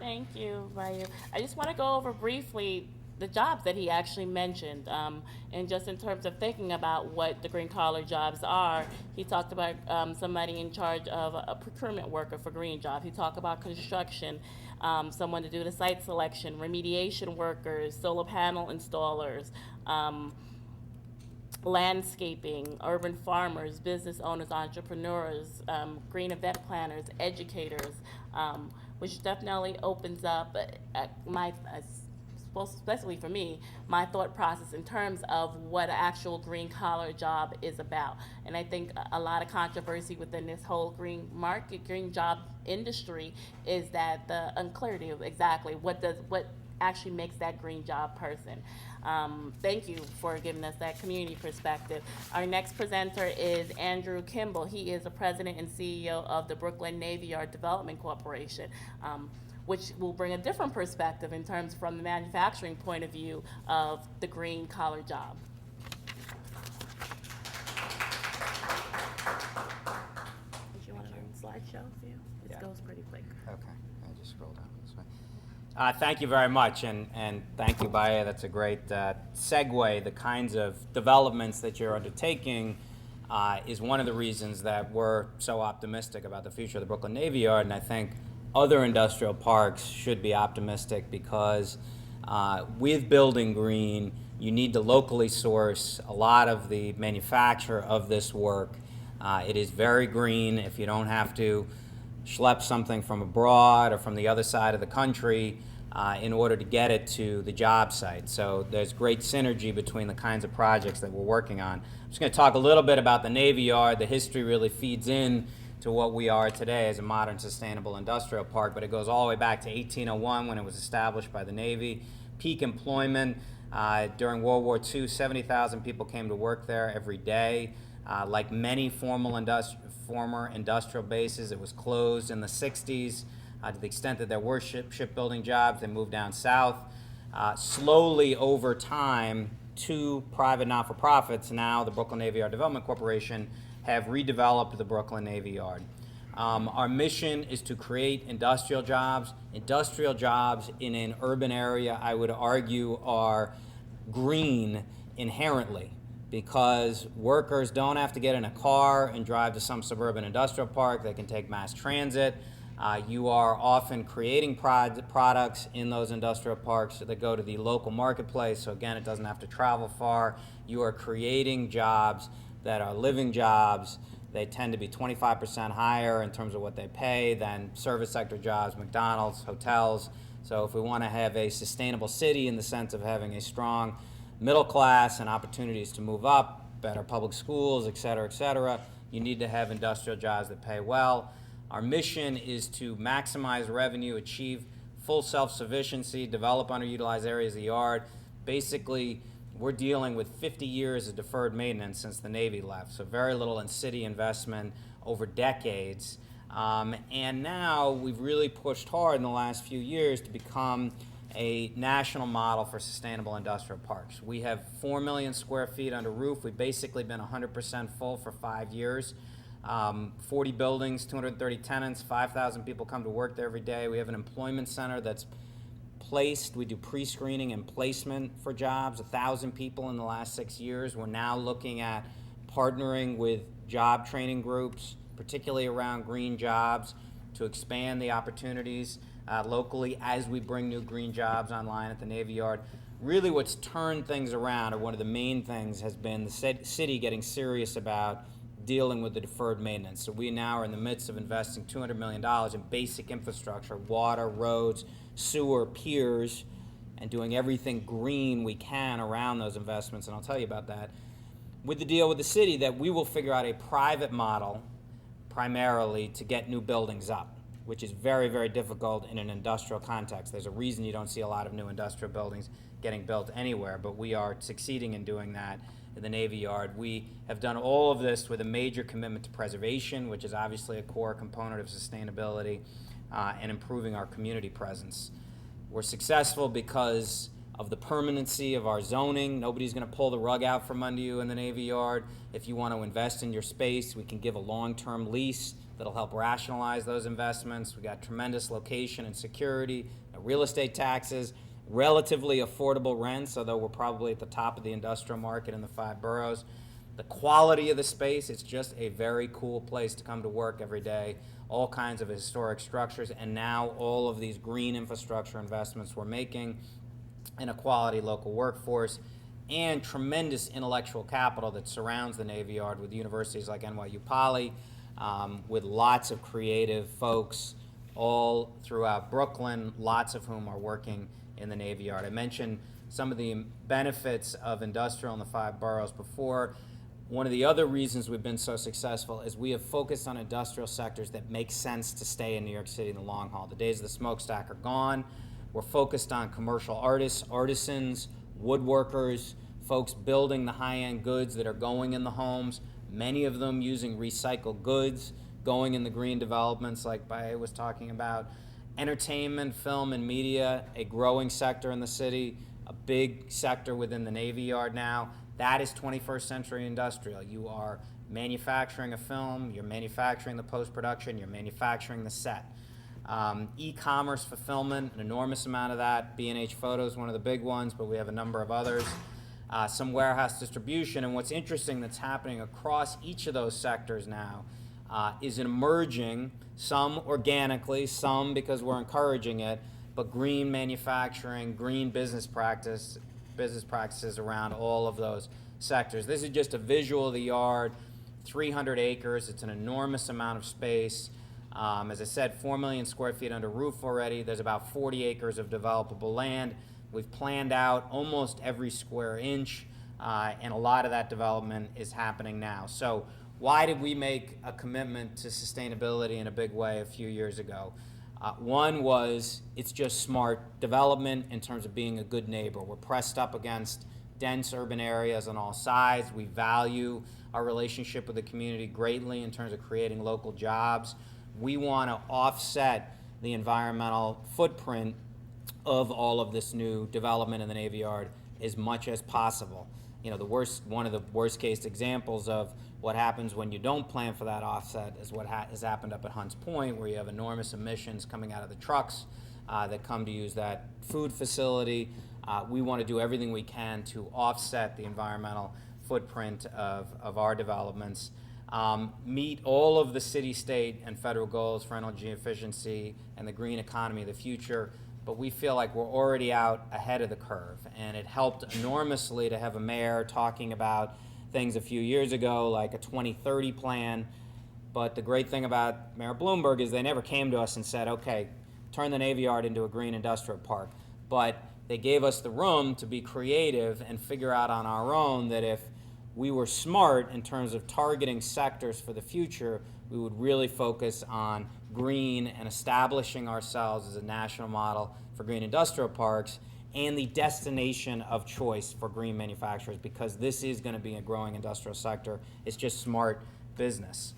Thank you, Vayu. I just want to go over briefly the jobs that he actually mentioned, and just in terms of thinking about what the green collar jobs are. He talked about somebody in charge of a procurement worker for green jobs. He talked about construction, someone to do the site selection, remediation workers, solar panel installers. Landscaping, urban farmers, business owners, entrepreneurs, green event planners, educators, which definitely opens up my, especially for me, my thought process in terms of what an actual green collar job is about. And I think a lot of controversy within this whole green market, green job industry, is that the unclarity of exactly what actually makes that green job person. Thank you for giving us that community perspective. Our next presenter is Andrew Kimball. He is the president and CEO of the Brooklyn Navy Yard Development Corporation, which will bring a different perspective in terms from the manufacturing point of view of the green collar job. Did you want a slideshow for you? It goes pretty quick. Okay, I just scroll down this way. Thank you very much, and thank you, Baya. That's a great segue. The kinds of developments that you're undertaking is one of the reasons that we're so optimistic about the future of the Brooklyn Navy Yard, and I think other industrial parks should be optimistic because with building green, you need to locally source a lot of the manufacture of this work. It is very green. If you don't have to schlep something from abroad or from the other side of the country in order to get it to the job site. So there's great synergy between the kinds of projects that we're working on. I'm just going to talk a little bit about the Navy Yard. The history really feeds in to what we are today as a modern sustainable industrial park, but it goes all the way back to 1801 when it was established by the Navy. Peak employment during World War II, 70,000 people came to work there every day. Like many former industrial bases, it was closed in the 60s. To the extent that there were shipbuilding jobs, they moved down south. Slowly over time, two private not-for-profits, now the Brooklyn Navy Yard Development Corporation, have redeveloped the Brooklyn Navy Yard. Our mission is to create industrial jobs. Industrial jobs in an urban area, I would argue, are green inherently, because workers don't have to get in a car and drive to some suburban industrial park. They can take mass transit. You are often creating products in those industrial parks that go to the local marketplace, so again, it doesn't have to travel far. You are creating jobs that are living jobs. They tend to be 25% higher in terms of what they pay than service sector jobs, McDonald's, hotels. So if we want to have a sustainable city in the sense of having a strong middle class and opportunities to move up, better public schools, et cetera, you need to have industrial jobs that pay well. Our mission is to maximize revenue, achieve full self-sufficiency, develop underutilized areas of the yard. Basically, we're dealing with 50 years of deferred maintenance since the Navy left, so very little in city investment over decades. And now we've really pushed hard in the last few years to become a national model for sustainable industrial parks. We have 4 million square feet under roof. We've basically been 100% full for 5 years. 40 buildings, 230 tenants, 5,000 people come to work there every day. We have an employment center that's placed. We do pre-screening and placement for jobs, 1,000 people in the last 6 years. We're now looking at partnering with job training groups, particularly around green jobs, to expand the opportunities locally as we bring new green jobs online at the Navy Yard. Really what's turned things around, or one of the main things, has been the city getting serious about dealing with the deferred maintenance. So we now are in the midst of investing $200 million in basic infrastructure, water, roads, sewer, piers, and doing everything green we can around those investments, and I'll tell you about that. With the deal with the city that we will figure out a private model primarily to get new buildings up, which is very, very difficult in an industrial context. There's a reason you don't see a lot of new industrial buildings getting built anywhere, but we are succeeding in doing that in the Navy Yard. We have done all of this with a major commitment to preservation, which is obviously a core component of sustainability, and improving our community presence. We're successful because of the permanency of our zoning. Nobody's going to pull the rug out from under you in the Navy Yard. If you want to invest in your space, we can give a long-term lease that'll help rationalize those investments. We got tremendous location and security, real estate taxes, relatively affordable rents, although we're probably at the top of the industrial market in the 5 boroughs. The quality of the space, it's just a very cool place to come to work every day. All kinds of historic structures, and now all of these green infrastructure investments we're making, and a quality local workforce, and tremendous intellectual capital that surrounds the Navy Yard with universities like NYU Poly, with lots of creative folks all throughout Brooklyn, lots of whom are working in the Navy Yard. I mentioned some of the benefits of industrial in the 5 boroughs before. One of the other reasons we've been so successful is we have focused on industrial sectors that make sense to stay in New York City in the long haul. The days of the smokestack are gone. We're focused on commercial artists, artisans, woodworkers, folks building the high-end goods that are going in the homes, many of them using recycled goods, going in the green developments like Baye was talking about. Entertainment, film, and media, a growing sector in the city, a big sector within the Navy Yard now. That is 21st century industrial. You are manufacturing a film, you're manufacturing the post-production, you're manufacturing the set. E-commerce fulfillment, an enormous amount of that. B&H Photo is one of the big ones, but we have a number of others. Some warehouse distribution, and what's interesting that's happening across each of those sectors now is emerging, some organically, some because we're encouraging it, but green manufacturing, green business practices around all of those sectors. This is just a visual of the yard, 300 acres. It's an enormous amount of space. As I said, 4 million square feet under roof already. There's about 40 acres of developable land. We've planned out almost every square inch, and a lot of that development is happening now. So why did we make a commitment to sustainability in a big way a few years ago? One was it's just smart development in terms of being a good neighbor. We're pressed up against dense urban areas on all sides. We value our relationship with the community greatly in terms of creating local jobs. We want to offset the environmental footprint of all of this new development in the Navy Yard as much as possible. You know, one of the worst case examples of what happens when you don't plan for that offset is what has happened up at Hunts Point, where you have enormous emissions coming out of the trucks that come to use that food facility. We want to do everything we can to offset the environmental footprint of our developments, meet all of the city, state, and federal goals for energy efficiency and the green economy of the future. But we feel like we're already out ahead of the curve, and it helped enormously to have a mayor talking about things a few years ago, like a 2030 plan. But the great thing about Mayor Bloomberg is they never came to us and said, okay, turn the Navy Yard into a green industrial park. But they gave us the room to be creative and figure out on our own that if we were smart in terms of targeting sectors for the future, we would really focus on green and establishing ourselves as a national model for green industrial parks and the destination of choice for green manufacturers, because this is going to be a growing industrial sector. It's just smart business.